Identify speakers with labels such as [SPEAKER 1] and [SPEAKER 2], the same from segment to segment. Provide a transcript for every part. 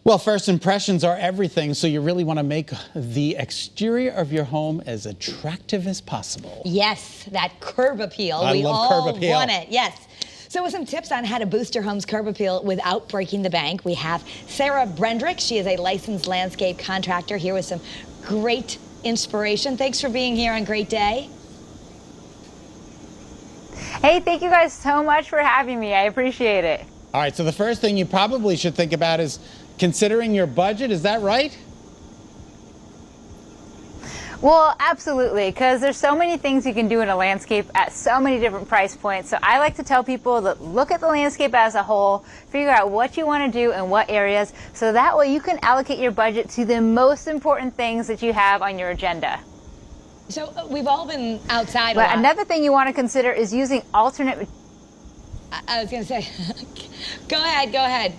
[SPEAKER 1] Well, first impressions are everything, so you really want to make the exterior of your home as attractive as possible.
[SPEAKER 2] Yes, that curb appeal.
[SPEAKER 1] I love curb appeal.
[SPEAKER 2] We all want it, yes. So with some tips on how to boost your home's curb appeal without breaking the bank, we have Sarah Brendrick. She is a licensed landscape contractor here with some great inspiration. Thanks for being here on Great Day.
[SPEAKER 3] Hey, thank you guys so much for having me. I appreciate it.
[SPEAKER 1] All right, so the first thing you probably should think about is considering your budget. Is that right?
[SPEAKER 3] Well, absolutely, because there's so many things you can do in a landscape at so many different price points. So I like to tell people that look at the landscape as a whole, figure out what you want to do in what areas, so that way you can allocate your budget to the most important things that you have on your agenda.
[SPEAKER 2] So we've all been outside
[SPEAKER 3] But another thing you want to consider is using alternate.
[SPEAKER 2] I was going to say, go ahead.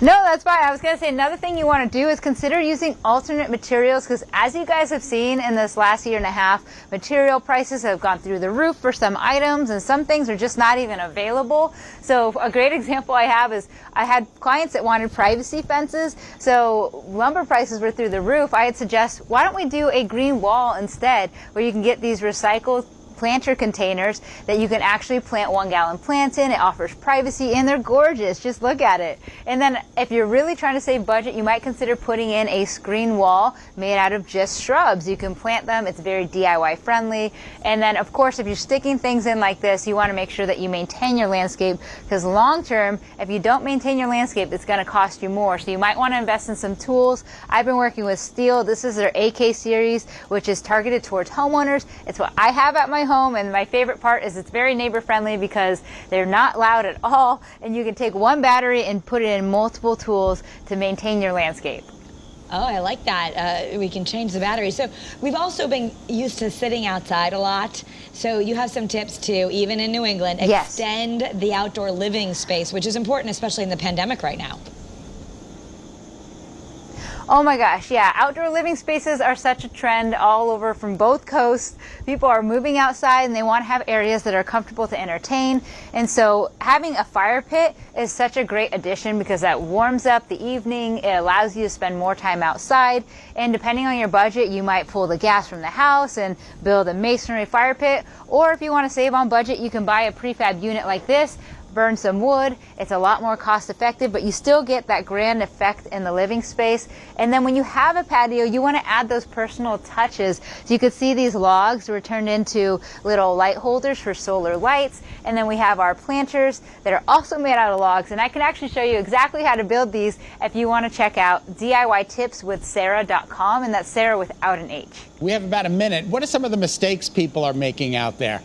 [SPEAKER 3] No, that's fine. I was going to say another thing you want to do is consider using alternate materials, because as you guys have seen in this last year and a half, material prices have gone through the roof for some items, and some things are just not even available. So a great example I have is I had clients that wanted privacy fences, so lumber prices were through the roof. I had suggest, why don't we do a green wall instead, where you can get these recycled planter containers that you can actually plant 1-gallon plants in. It offers privacy and they're gorgeous. Just look at it. And then if you're really trying to save budget, you might consider putting in a screen wall made out of just shrubs. You can plant them. It's very DIY friendly. And then of course, if you're sticking things in like this, you want to make sure that you maintain your landscape, because long term, if you don't maintain your landscape, it's going to cost you more. So you might want to invest in some tools. I've been working with Stihl. This is their AK series, which is targeted towards homeowners. It's what I have at my home, and my favorite part is it's very neighbor friendly because they're not loud at all, and you can take one battery and put it in multiple tools to maintain your landscape.
[SPEAKER 2] Oh, I like that. We can change the battery. So we've also been used to sitting outside a lot. So you have some tips too, even in New England.
[SPEAKER 3] Yes.
[SPEAKER 2] Extend the outdoor living space, which is important, especially in the pandemic right now.
[SPEAKER 3] Oh my gosh, yeah. Outdoor living spaces are such a trend all over from both coasts. People are moving outside and they want to have areas that are comfortable to entertain. And so having a fire pit is such a great addition, because that warms up the evening. It allows you to spend more time outside. And depending on your budget, you might pull the gas from the house and build a masonry fire pit. Or if you want to save on budget, you can buy a prefab unit like this, burn some wood. It's a lot more cost effective, but you still get that grand effect in the living space. And then when you have a patio, you want to add those personal touches. So you could see these logs were turned into little light holders for solar lights. And then we have our planters that are also made out of logs. And I can actually show you exactly how to build these if you want to check out DIYtipswithsarah.com, and that's Sarah without an H.
[SPEAKER 1] We have about a minute. What are some of the mistakes people are making out there?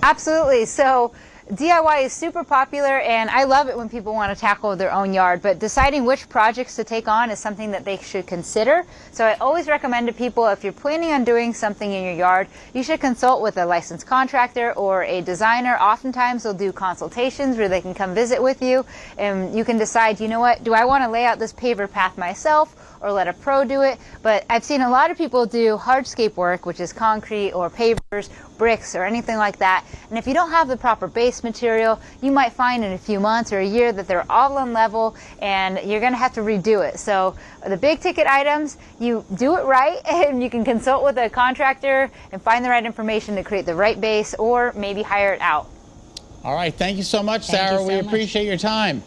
[SPEAKER 3] Absolutely. So DIY is super popular, and I love it when people want to tackle their own yard, but deciding which projects to take on is something that they should consider. So I always recommend to people, if you're planning on doing something in your yard, you should consult with a licensed contractor or a designer. Oftentimes they'll do consultations where they can come visit with you, and you can decide, you know what, do I want to lay out this paver path myself or let a pro do it? But I've seen a lot of people do hardscape work, which is concrete or pavers, bricks, or anything like that. And if you don't have the proper base material, you might find in a few months or a year that they're all unlevel and you're going to have to redo it. So the big ticket items, you do it right, and you can consult with a contractor and find the right information to create the right base, or maybe hire it out.
[SPEAKER 1] All right, thank you so much,
[SPEAKER 2] Thank
[SPEAKER 1] Sarah.
[SPEAKER 2] you so
[SPEAKER 1] We
[SPEAKER 2] much.
[SPEAKER 1] appreciate your time.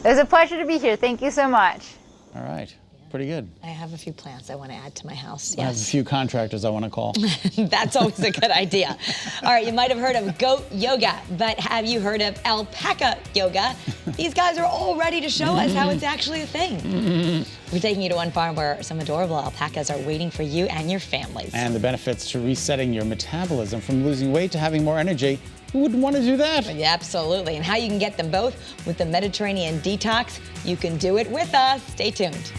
[SPEAKER 3] It was a pleasure to be here. Thank you so much.
[SPEAKER 1] All right, pretty good.
[SPEAKER 2] I have a few plants I want to add to my house.
[SPEAKER 1] I have a
[SPEAKER 2] Yes.
[SPEAKER 1] few contractors I want to call.
[SPEAKER 2] That's always a good idea. All right, you might have heard of goat yoga, but have you heard of alpaca yoga? These guys are all ready to show us how it's actually a thing. We're taking you to one farm where some adorable alpacas are waiting for you and your families.
[SPEAKER 1] And the benefits to resetting your metabolism, from losing weight to having more energy. Who wouldn't want to do that?
[SPEAKER 2] Yeah, absolutely. And how you can get them both with the Mediterranean Detox. You can do it with us. Stay tuned.